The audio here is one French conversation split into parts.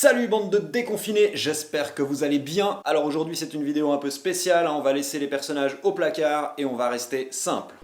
Salut bande de déconfinés, j'espère que vous allez bien. Alors aujourd'hui c'est une vidéo un peu spéciale, on va laisser les personnages au placard et on va rester simple.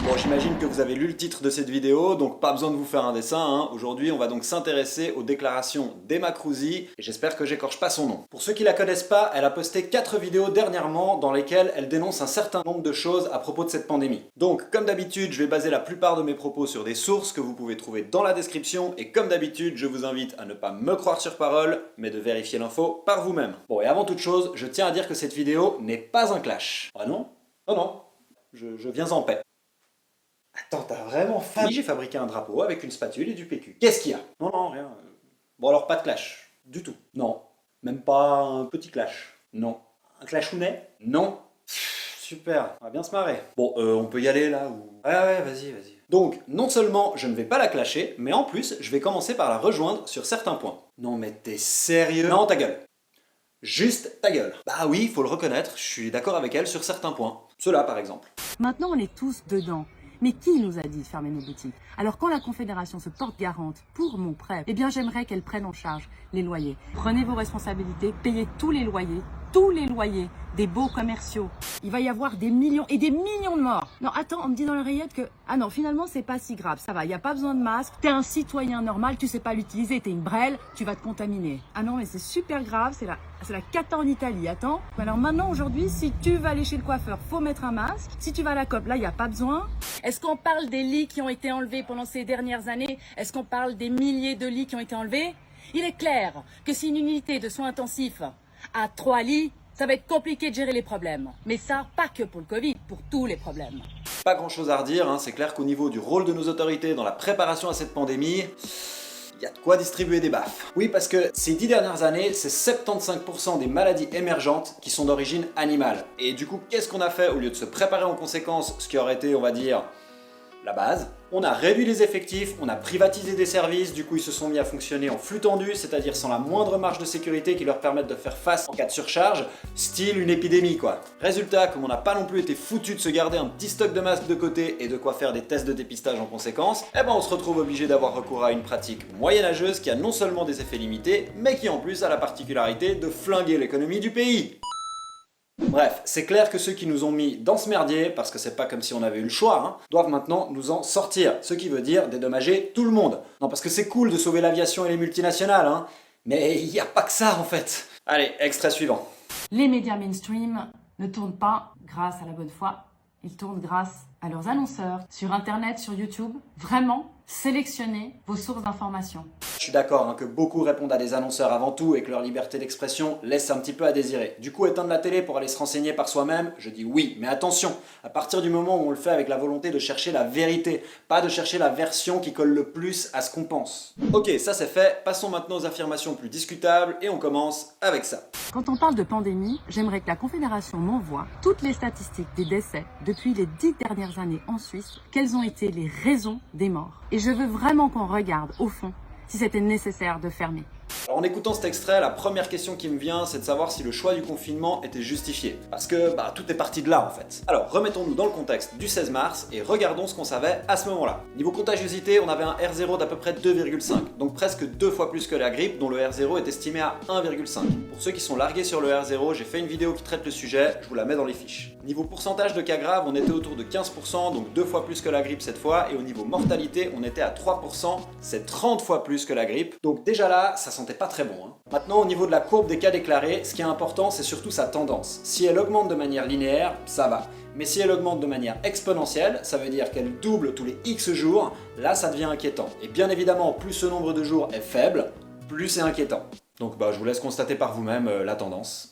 Bon, j'imagine que vous avez lu le titre de cette vidéo, donc pas besoin de vous faire un dessin, hein. Aujourd'hui, on va donc s'intéresser aux déclarations d'Emma Cruzy, et j'espère que j'écorche pas son nom. Pour ceux qui la connaissent pas, elle a posté 4 vidéos dernièrement dans lesquelles elle dénonce un certain nombre de choses à propos de cette pandémie. Donc, comme d'habitude, je vais baser la plupart de mes propos sur des sources que vous pouvez trouver dans la description, et comme d'habitude, je vous invite à ne pas me croire sur parole, mais de vérifier l'info par vous-même. Bon, et avant toute chose, je tiens à dire que cette vidéo n'est pas un clash. Ah non? Oh non, je viens en paix. Attends, t'as vraiment faim? Oui, j'ai fabriqué un drapeau avec une spatule et du PQ. Qu'est-ce qu'il y a? Non, non, rien. Bon alors, pas de clash. Du tout. Non. Même pas un petit clash. Non. Un clashnounet? Non. Super, on va bien se marrer. Bon, on peut y aller là ou... Ouais, vas-y, vas-y. Donc, non seulement je ne vais pas la clasher, mais en plus, je vais commencer par la rejoindre sur certains points. Non mais t'es sérieux? Non, ta gueule. Juste ta gueule. Bah oui, faut le reconnaître, je suis d'accord avec elle sur certains points. Ceux-là, par exemple. Maintenant, on est tous dedans. Mais qui nous a dit de fermer nos boutiques? Alors quand la Confédération se porte garante pour mon prêt, eh bien j'aimerais qu'elle prenne en charge les loyers. Prenez vos responsabilités, payez tous les loyers des baux commerciaux. Il va y avoir des millions et des millions de morts. Non, attends, on me dit dans l'oreillette que... Ah non, finalement, c'est pas si grave, ça va, il n'y a pas besoin de masque. T'es un citoyen normal, tu sais pas l'utiliser, t'es une brêle, tu vas te contaminer. Ah non, mais c'est super grave, c'est la cata en Italie, attends. Alors maintenant, aujourd'hui, si tu vas aller chez le coiffeur, faut mettre un masque. Si tu vas à la COP, là, il n'y a pas besoin. Est-ce qu'on parle des lits qui ont été enlevés pendant ces dernières années? Est-ce qu'on parle des milliers de lits qui ont été enlevés? Il est clair que si une unité de soins intensifs a 3 lits, ça va être compliqué de gérer les problèmes. Mais ça, pas que pour le Covid, pour tous les problèmes. Pas grand chose à redire, hein. C'est clair qu'au niveau du rôle de nos autorités dans la préparation à cette pandémie, il y a de quoi distribuer des baffes. Oui, parce que ces 10 dernières années, c'est 75% des maladies émergentes qui sont d'origine animale. Et du coup, qu'est-ce qu'on a fait au lieu de se préparer en conséquence, ce qui aurait été, on va dire, la base? On a réduit les effectifs, on a privatisé des services, du coup ils se sont mis à fonctionner en flux tendu, c'est-à-dire sans la moindre marge de sécurité qui leur permette de faire face en cas de surcharge, style une épidémie quoi. Résultat, comme on n'a pas non plus été foutu de se garder un petit stock de masques de côté et de quoi faire des tests de dépistage en conséquence, eh ben on se retrouve obligé d'avoir recours à une pratique moyenâgeuse qui a non seulement des effets limités, mais qui en plus a la particularité de flinguer l'économie du pays. Bref, c'est clair que ceux qui nous ont mis dans ce merdier, parce que c'est pas comme si on avait eu le choix, hein, doivent maintenant nous en sortir, ce qui veut dire dédommager tout le monde. Non, parce que c'est cool de sauver l'aviation et les multinationales, hein, mais il n'y a pas que ça en fait. Allez, extrait suivant. Les médias mainstream ne tournent pas grâce à la bonne foi, ils tournent grâce à leurs annonceurs, sur Internet, sur YouTube. Vraiment, sélectionnez vos sources d'information. Je suis d'accord hein, que beaucoup répondent à des annonceurs avant tout et que leur liberté d'expression laisse un petit peu à désirer. Du coup, éteindre la télé pour aller se renseigner par soi-même, je dis oui, mais attention, à partir du moment où on le fait avec la volonté de chercher la vérité, pas de chercher la version qui colle le plus à ce qu'on pense. Ok, ça c'est fait, passons maintenant aux affirmations plus discutables et on commence avec ça. Quand on parle de pandémie, j'aimerais que la Confédération m'envoie toutes les statistiques des décès depuis les 10 dernières années en Suisse, quelles ont été les raisons des morts. Et je veux vraiment qu'on regarde au fond si c'était nécessaire de fermer. Alors en écoutant cet extrait, la première question qui me vient, c'est de savoir si le choix du confinement était justifié. Parce que tout est parti de là en fait. Alors remettons-nous dans le contexte du 16 mars et regardons ce qu'on savait à ce moment-là. Niveau contagiosité, on avait un R0 d'à peu près 2,5, donc presque 2 fois plus que la grippe, dont le R0 est estimé à 1,5. Pour ceux qui sont largués sur le R0, j'ai fait une vidéo qui traite le sujet, je vous la mets dans les fiches. Niveau pourcentage de cas graves, on était autour de 15%, donc 2 fois plus que la grippe cette fois, et au niveau mortalité, on était à 3%, c'est 30 fois plus que la grippe. Donc déjà là, ça sentait pas très bon. Hein. Maintenant, au niveau de la courbe des cas déclarés, ce qui est important, c'est surtout sa tendance. Si elle augmente de manière linéaire, ça va. Mais si elle augmente de manière exponentielle, ça veut dire qu'elle double tous les X jours, là ça devient inquiétant. Et bien évidemment, plus ce nombre de jours est faible, plus c'est inquiétant. Donc je vous laisse constater par vous-même la tendance.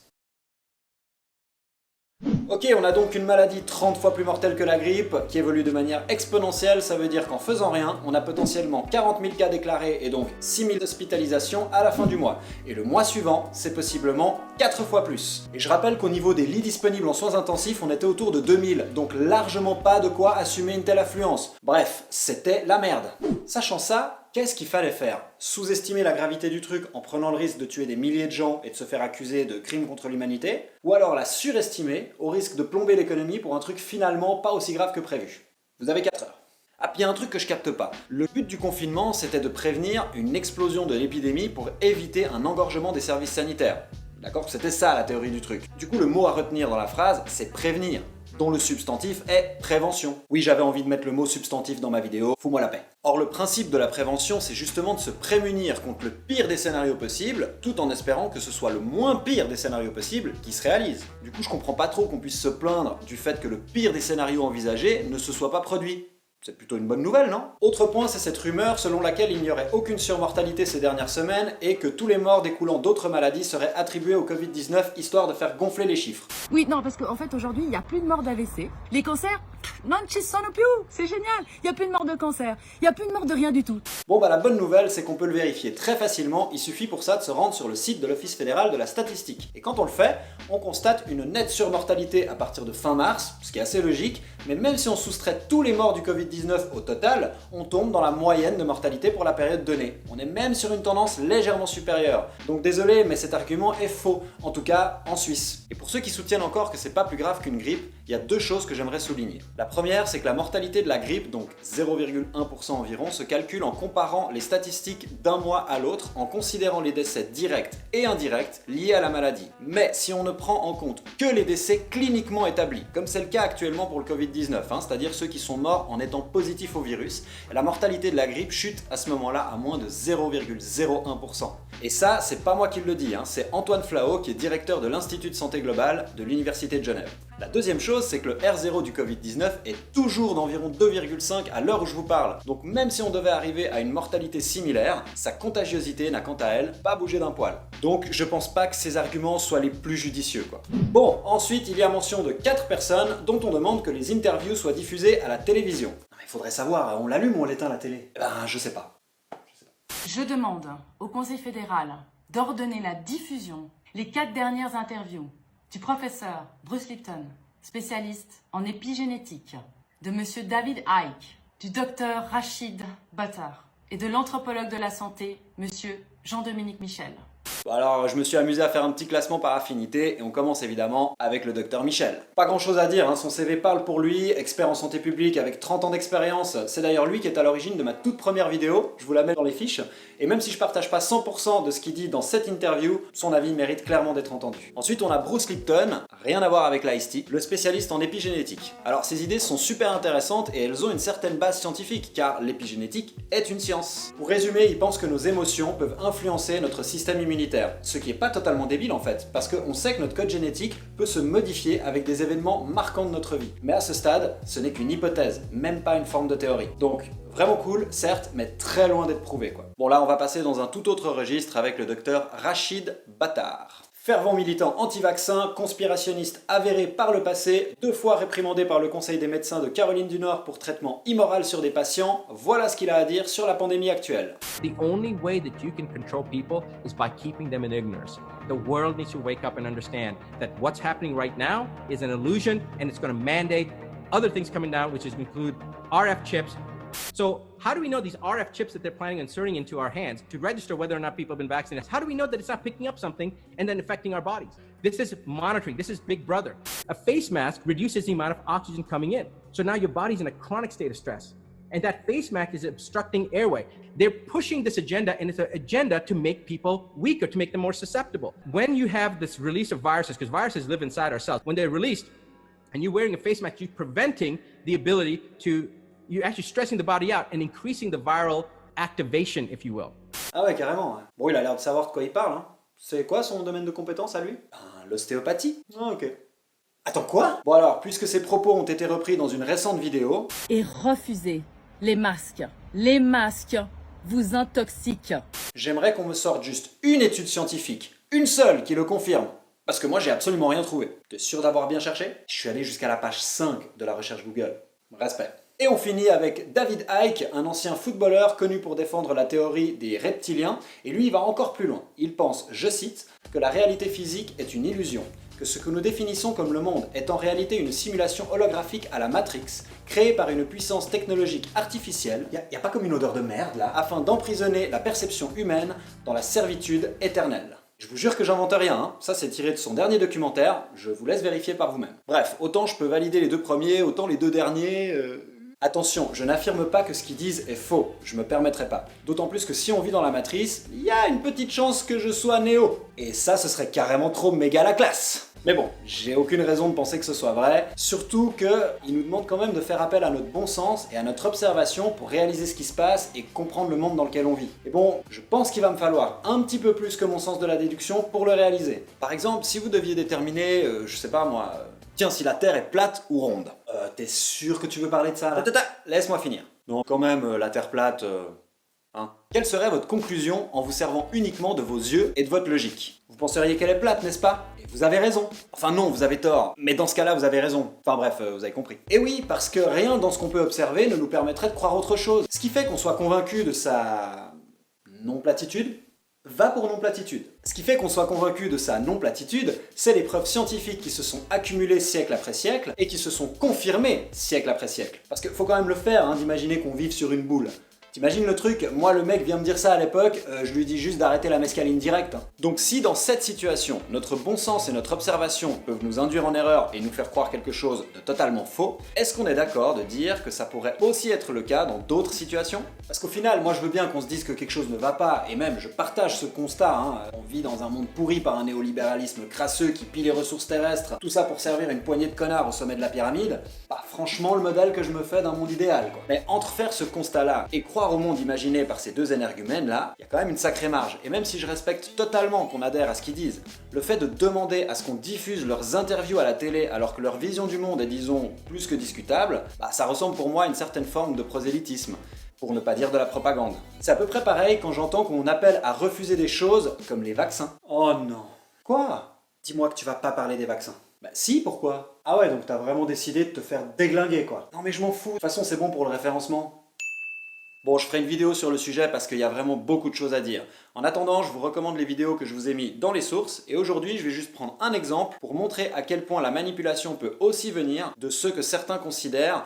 Ok, on a donc une maladie 30 fois plus mortelle que la grippe, qui évolue de manière exponentielle, ça veut dire qu'en faisant rien, on a potentiellement 40 000 cas déclarés et donc 6 000 hospitalisations à la fin du mois. Et le mois suivant, c'est possiblement 4 fois plus. Et je rappelle qu'au niveau des lits disponibles en soins intensifs, on était autour de 2000, donc largement pas de quoi assumer une telle affluence. Bref, c'était la merde. Sachant ça, qu'est-ce qu'il fallait faire? Sous-estimer la gravité du truc en prenant le risque de tuer des milliers de gens et de se faire accuser de crimes contre l'humanité? Ou alors la surestimer au risque de plomber l'économie pour un truc finalement pas aussi grave que prévu? Vous avez 4 heures. Ah, puis il y a un truc que je capte pas. Le but du confinement, c'était de prévenir une explosion de l'épidémie pour éviter un engorgement des services sanitaires. D'accord? C'était ça la théorie du truc. Du coup, le mot à retenir dans la phrase, c'est prévenir, dont le substantif est prévention. Oui, j'avais envie de mettre le mot substantif dans ma vidéo, fous-moi la paix. Or, le principe de la prévention, c'est justement de se prémunir contre le pire des scénarios possibles, tout en espérant que ce soit le moins pire des scénarios possibles qui se réalise. Du coup, je comprends pas trop qu'on puisse se plaindre du fait que le pire des scénarios envisagés ne se soit pas produit. C'est plutôt une bonne nouvelle, non? Autre point, c'est cette rumeur selon laquelle il n'y aurait aucune surmortalité ces dernières semaines et que tous les morts découlant d'autres maladies seraient attribués au Covid-19 histoire de faire gonfler les chiffres. Oui, non, parce qu'en fait, aujourd'hui, il n'y a plus de morts d'AVC. Les cancers, non ci sono più. C'est génial. Il n'y a plus de morts de cancer. Il n'y a plus de morts de rien du tout. Bon bah la bonne nouvelle, c'est qu'on peut le vérifier très facilement. Il suffit pour ça de se rendre sur le site de l'Office fédéral de la statistique. Et quand on le fait, on constate une nette surmortalité à partir de fin mars, ce qui est assez logique, mais même si on soustrait tous les morts du Covid-19 au total, on tombe dans la moyenne de mortalité pour la période donnée. On est même sur une tendance légèrement supérieure. Donc désolé, mais cet argument est faux, en tout cas en Suisse. Et pour ceux qui soutiennent encore que c'est pas plus grave qu'une grippe, il y a deux choses que j'aimerais souligner. La première, c'est que la mortalité de la grippe, donc 0,1% environ, se calcule en comparant les statistiques d'un mois à l'autre, en considérant les décès directs et indirects liés à la maladie. Mais si on ne prend en compte que les décès cliniquement établis, comme c'est le cas actuellement pour le Covid-19, c'est-à-dire ceux qui sont morts en étant positifs au virus, la mortalité de la grippe chute à ce moment-là à moins de 0,01%. Et ça, c'est pas moi qui le dis, c'est Antoine Flao qui est directeur de l'Institut de santé globale de l'Université de Genève. La deuxième chose, c'est que le R0 du Covid-19 est toujours d'environ 2,5 à l'heure où je vous parle. Donc même si on devait arriver à une mortalité similaire, sa contagiosité n'a quant à elle pas bougé d'un poil. Donc je pense pas que ces arguments soient les plus judicieux, quoi. Bon, ensuite il y a mention de 4 personnes dont on demande que les interviews soient diffusées à la télévision. Non, mais il faudrait savoir, on l'allume ou on l'éteint la télé? Je sais pas. Je demande au Conseil fédéral d'ordonner la diffusion, les 4 dernières interviews du professeur Bruce Lipton, spécialiste en épigénétique, de monsieur David Icke, du docteur Rachid Butter et de l'anthropologue de la santé, monsieur Jean-Dominique Michel. Bon alors, je me suis amusé à faire un petit classement par affinité et on commence évidemment avec le docteur Michel. Pas grand chose à dire, son CV parle pour lui, expert en santé publique avec 30 ans d'expérience. C'est d'ailleurs lui qui est à l'origine de ma toute première vidéo, je vous la mets dans les fiches. Et même si je partage pas 100% de ce qu'il dit dans cette interview, son avis mérite clairement d'être entendu. Ensuite, on a Bruce Lipton, rien à voir avec l'Ice-T, le spécialiste en épigénétique. Alors ses idées sont super intéressantes et elles ont une certaine base scientifique, car l'épigénétique est une science. Pour résumer, il pense que nos émotions peuvent influencer notre système immunitaire, ce qui est pas totalement débile en fait, parce qu'on sait que notre code génétique peut se modifier avec des événements marquants de notre vie. Mais à ce stade, ce n'est qu'une hypothèse, même pas une forme de théorie. Donc, vraiment cool, certes, mais très loin d'être prouvé, quoi. Bon là, on va passer dans un tout autre registre avec le docteur Rachid Battar. Fervent militant anti-vaccin, conspirationniste avéré par le passé, 2 fois réprimandé par le Conseil des médecins de Caroline du Nord pour traitement immoral sur des patients, voilà ce qu'il a à dire sur la pandémie actuelle. The only way that you can control people is by keeping them in ignorance. The world needs to wake up and understand that what's happening right now is an illusion and it's going to mandate other things coming down, which include RF chips. So how do we know these RF chips that they're planning on inserting into our hands to register whether or not people have been vaccinated? How do we know that it's not picking up something and then affecting our bodies? This is monitoring. This is Big Brother. A face mask reduces the amount of oxygen coming in. So now your body's in a chronic state of stress. And that face mask is obstructing airway. They're pushing this agenda, and it's an agenda to make people weaker, to make them more susceptible. When you have this release of viruses, because viruses live inside our cells, when they're released and you're wearing a face mask, you're preventing the ability to you're actually stressing the body out and increasing the viral activation, if you will. Ah ouais, carrément. Ouais. Bon, il a l'air de savoir de quoi il parle. C'est quoi son domaine de compétence à lui? L'ostéopathie. Ah ok. Attends, quoi? Bon alors, puisque ces propos ont été repris dans une récente vidéo... Et refusez les masques. Les masques vous intoxiquent. J'aimerais qu'on me sorte juste une étude scientifique, une seule qui le confirme. Parce que moi, j'ai absolument rien trouvé. T'es sûr d'avoir bien cherché? Je suis allé jusqu'à la page 5 de la recherche Google. Respect. Et on finit avec David Icke, un ancien footballeur connu pour défendre la théorie des reptiliens, et lui il va encore plus loin. Il pense, je cite, que la réalité physique est une illusion, que ce que nous définissons comme le monde est en réalité une simulation holographique à la Matrix, créée par une puissance technologique artificielle, y a pas comme une odeur de merde là, afin d'emprisonner la perception humaine dans la servitude éternelle. Je vous jure que j'invente rien, ça c'est tiré de son dernier documentaire, je vous laisse vérifier par vous-même. Bref, autant je peux valider les 2 premiers, autant les 2 derniers... Attention, je n'affirme pas que ce qu'ils disent est faux, je me permettrai pas. D'autant plus que si on vit dans la matrice, il y a une petite chance que je sois Néo. Et ça, ce serait carrément trop méga la classe. Mais bon, j'ai aucune raison de penser que ce soit vrai, surtout qu'ils nous demandent quand même de faire appel à notre bon sens et à notre observation pour réaliser ce qui se passe et comprendre le monde dans lequel on vit. Et bon, je pense qu'il va me falloir un petit peu plus que mon sens de la déduction pour le réaliser. Par exemple, si vous deviez déterminer, je sais pas moi, tiens, si la Terre est plate ou ronde. T'es sûr que tu veux parler de ça là? Laisse-moi finir. Non, quand même, la Terre plate... Hein. Quelle serait votre conclusion en vous servant uniquement de vos yeux et de votre logique? Vous penseriez qu'elle est plate, n'est-ce pas? Et vous avez raison. Enfin non, vous avez tort. Mais dans ce cas-là, vous avez raison. Enfin bref, vous avez compris. Et oui, parce que rien dans ce qu'on peut observer ne nous permettrait de croire autre chose. Ce qui fait qu'on soit convaincu de sa... non-platitude va pour non-platitude. Ce qui fait qu'on soit convaincu de sa non-platitude, c'est les preuves scientifiques qui se sont accumulées siècle après siècle et qui se sont confirmées siècle après siècle. Parce qu'il faut quand même le faire, hein, d'imaginer qu'on vive sur une boule. T'imagines le truc, moi le mec vient me dire ça à l'époque, je lui dis juste d'arrêter la mescaline directe. Hein. Donc si dans cette situation, notre bon sens et notre observation peuvent nous induire en erreur et nous faire croire quelque chose de totalement faux, est-ce qu'on est d'accord de dire que ça pourrait aussi être le cas dans d'autres situations? Parce qu'au final, moi je veux bien qu'on se dise que quelque chose ne va pas, et même je partage ce constat, hein. On vit dans un monde pourri par un néolibéralisme crasseux qui pille les ressources terrestres, tout ça pour servir une poignée de connards au sommet de la pyramide, bah franchement le modèle que je me fais d'un monde idéal quoi. Mais entre faire ce constat-là et croire au monde imaginé par ces deux énergumènes là, il y a quand même une sacrée marge. Et même si je respecte totalement qu'on adhère à ce qu'ils disent, le fait de demander à ce qu'on diffuse leurs interviews à la télé alors que leur vision du monde est disons plus que discutable, bah ça ressemble pour moi à une certaine forme de prosélytisme, pour ne pas dire de la propagande. C'est à peu près pareil quand j'entends qu'on appelle à refuser des choses comme les vaccins. Oh non. Quoi? Dis-moi que tu vas pas parler des vaccins. Bah si, pourquoi? Ah ouais, donc t'as vraiment décidé de te faire déglinguer quoi. Non mais je m'en fous, de toute façon c'est bon pour le référencement. Bon, je ferai une vidéo sur le sujet parce qu'il y a vraiment beaucoup de choses à dire. En attendant, je vous recommande les vidéos que je vous ai mis dans les sources et aujourd'hui, je vais juste prendre un exemple pour montrer à quel point la manipulation peut aussi venir de ceux que certains considèrent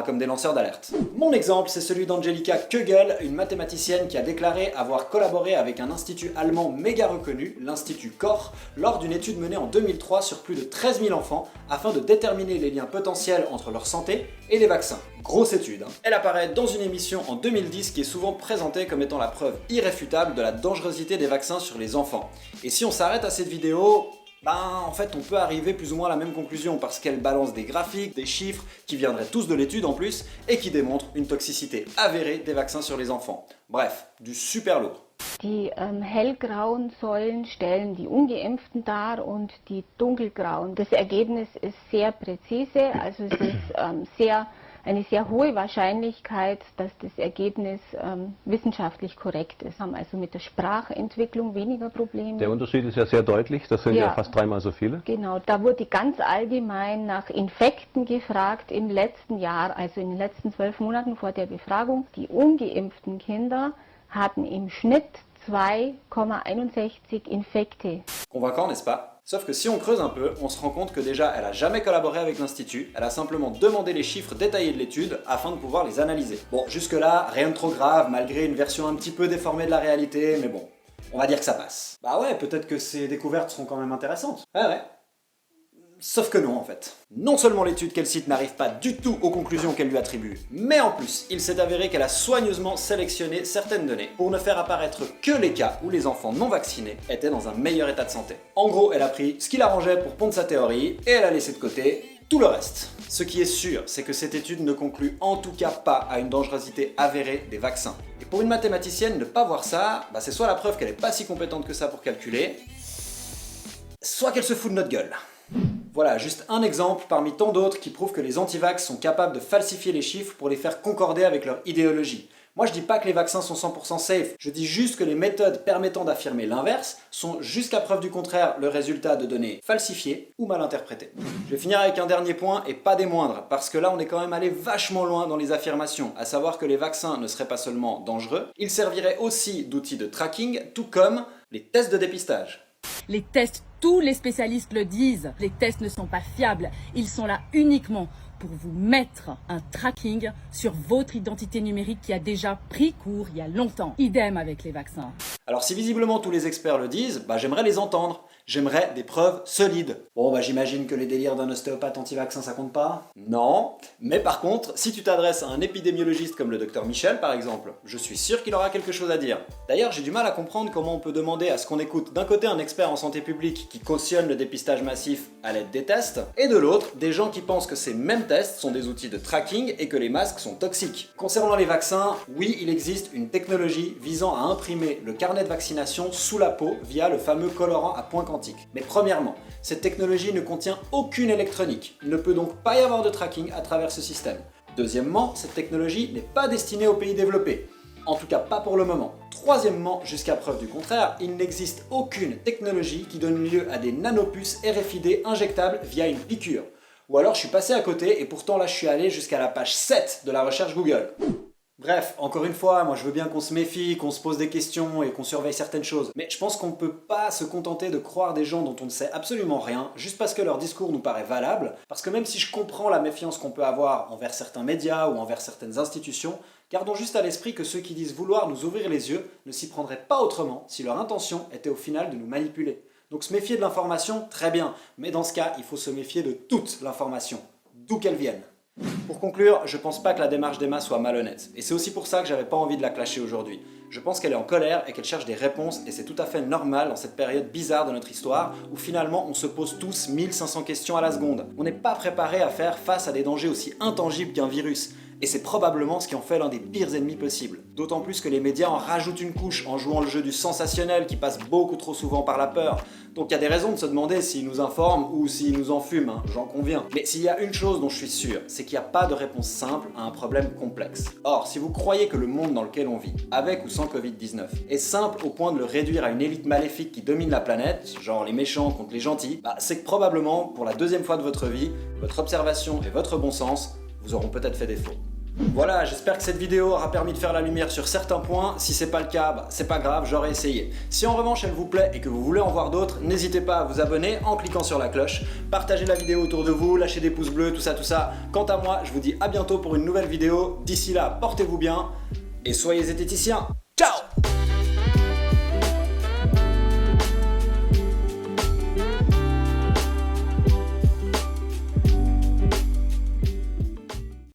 comme des lanceurs d'alerte. Mon exemple, c'est celui d'Angelika Kögel, une mathématicienne qui a déclaré avoir collaboré avec un institut allemand méga reconnu, l'Institut Koch, lors d'une étude menée en 2003 sur plus de 13 000 enfants afin de déterminer les liens potentiels entre leur santé et les vaccins. Grosse étude, hein. Elle apparaît dans une émission en 2010 qui est souvent présentée comme étant la preuve irréfutable de la dangerosité des vaccins sur les enfants. Et si on s'arrête à cette vidéo, en fait, on peut arriver plus ou moins à la même conclusion parce qu'elle balance des graphiques, des chiffres qui viendraient tous de l'étude en plus et qui démontrent une toxicité avérée des vaccins sur les enfants. Bref, du super lourd. Die hellgrauen Säulen stellen die Ungeimpften dar und die dunkelgrauen. Das Ergebnis ist sehr präzise, also es ist eine sehr hohe Wahrscheinlichkeit, dass das Ergebnis wissenschaftlich korrekt ist. Wir haben also mit der Sprachentwicklung weniger Probleme. Der Unterschied ist ja sehr deutlich, das sind ja fast dreimal so viele. Genau, da wurde ganz allgemein nach Infekten gefragt im letzten Jahr, also in den letzten 12 Monaten vor der Befragung. Die ungeimpften Kinder hatten im Schnitt 2,61 infectés. Convaincant, n'est-ce pas? Sauf que si on creuse un peu, on se rend compte que déjà elle a jamais collaboré avec l'Institut, elle a simplement demandé les chiffres détaillés de l'étude afin de pouvoir les analyser. Bon, jusque là, rien de trop grave, malgré une version un petit peu déformée de la réalité, mais bon, on va dire que ça passe. Bah ouais, peut-être que ces découvertes seront quand même intéressantes. Ouais. Sauf que non en fait. Non seulement l'étude qu'elle cite n'arrive pas du tout aux conclusions qu'elle lui attribue, mais en plus, il s'est avéré qu'elle a soigneusement sélectionné certaines données pour ne faire apparaître que les cas où les enfants non vaccinés étaient dans un meilleur état de santé. En gros, elle a pris ce qui l'arrangeait pour pondre sa théorie et elle a laissé de côté tout le reste. Ce qui est sûr, c'est que cette étude ne conclut en tout cas pas à une dangerosité avérée des vaccins. Et pour une mathématicienne, ne pas voir ça, c'est soit la preuve qu'elle est pas si compétente que ça pour calculer, soit qu'elle se fout de notre gueule. Voilà, juste un exemple parmi tant d'autres qui prouvent que les antivax sont capables de falsifier les chiffres pour les faire concorder avec leur idéologie. Moi je dis pas que les vaccins sont 100% safe, je dis juste que les méthodes permettant d'affirmer l'inverse sont jusqu'à preuve du contraire le résultat de données falsifiées ou mal interprétées. Je vais finir avec un dernier point et pas des moindres, parce que là on est quand même allé vachement loin dans les affirmations, à savoir que les vaccins ne seraient pas seulement dangereux, ils serviraient aussi d'outils de tracking, tout comme les tests de dépistage. Les tests, tous les spécialistes le disent, les tests ne sont pas fiables, ils sont là uniquement pour vous mettre un tracking sur votre identité numérique qui a déjà pris cours il y a longtemps. Idem avec les vaccins. Alors si visiblement tous les experts le disent, j'aimerais les entendre. J'aimerais des preuves solides. Bon, bah j'imagine que les délires d'un ostéopathe anti-vaccin ça compte pas? Non. Mais par contre, si tu t'adresses à un épidémiologiste comme le docteur Michel par exemple, je suis sûr qu'il aura quelque chose à dire. D'ailleurs, j'ai du mal à comprendre comment on peut demander à ce qu'on écoute d'un côté un expert en santé publique qui cautionne le dépistage massif à l'aide des tests, et de l'autre, des gens qui pensent que ces mêmes tests sont des outils de tracking et que les masques sont toxiques. Concernant les vaccins, oui, il existe une technologie visant à imprimer le carnet de vaccination sous la peau via le fameux colorant à points quantiques. Mais premièrement, cette technologie ne contient aucune électronique. Il ne peut donc pas y avoir de tracking à travers ce système. Deuxièmement, cette technologie n'est pas destinée aux pays développés. En tout cas pas pour le moment. Troisièmement, jusqu'à preuve du contraire, il n'existe aucune technologie qui donne lieu à des nanopuces RFID injectables via une piqûre. Ou alors je suis passé à côté et pourtant là je suis allé jusqu'à la page 7 de la recherche Google. Bref, encore une fois, moi je veux bien qu'on se méfie, qu'on se pose des questions et qu'on surveille certaines choses. Mais je pense qu'on ne peut pas se contenter de croire des gens dont on ne sait absolument rien, juste parce que leur discours nous paraît valable, parce que même si je comprends la méfiance qu'on peut avoir envers certains médias ou envers certaines institutions, gardons juste à l'esprit que ceux qui disent vouloir nous ouvrir les yeux ne s'y prendraient pas autrement si leur intention était au final de nous manipuler. Donc se méfier de l'information, très bien, mais dans ce cas, il faut se méfier de toute l'information, d'où qu'elle vienne. Pour conclure, je pense pas que la démarche d'Emma soit malhonnête, et c'est aussi pour ça que j'avais pas envie de la clasher aujourd'hui. Je pense qu'elle est en colère et qu'elle cherche des réponses, et c'est tout à fait normal dans cette période bizarre de notre histoire, où finalement on se pose tous 1500 questions à la seconde. On n'est pas préparé à faire face à des dangers aussi intangibles qu'un virus, et c'est probablement ce qui en fait l'un des pires ennemis possibles. D'autant plus que les médias en rajoutent une couche en jouant le jeu du sensationnel qui passe beaucoup trop souvent par la peur. Donc il y a des raisons de se demander s'ils nous informent ou s'ils nous enfument, hein, j'en conviens. Mais s'il y a une chose dont je suis sûr, c'est qu'il n'y a pas de réponse simple à un problème complexe. Or, si vous croyez que le monde dans lequel on vit, avec ou sans Covid-19, est simple au point de le réduire à une élite maléfique qui domine la planète, genre les méchants contre les gentils, bah c'est que probablement, pour la deuxième fois de votre vie, votre observation et votre bon sens vous auront peut-être fait défaut. Voilà, j'espère que cette vidéo aura permis de faire la lumière sur certains points. Si c'est pas le cas, bah, c'est pas grave, j'aurais essayé. Si en revanche elle vous plaît et que vous voulez en voir d'autres, n'hésitez pas à vous abonner en cliquant sur la cloche, partagez la vidéo autour de vous, lâchez des pouces bleus, tout ça. Quant à moi, je vous dis à bientôt pour une nouvelle vidéo. D'ici là, portez-vous bien et soyez zététiciens.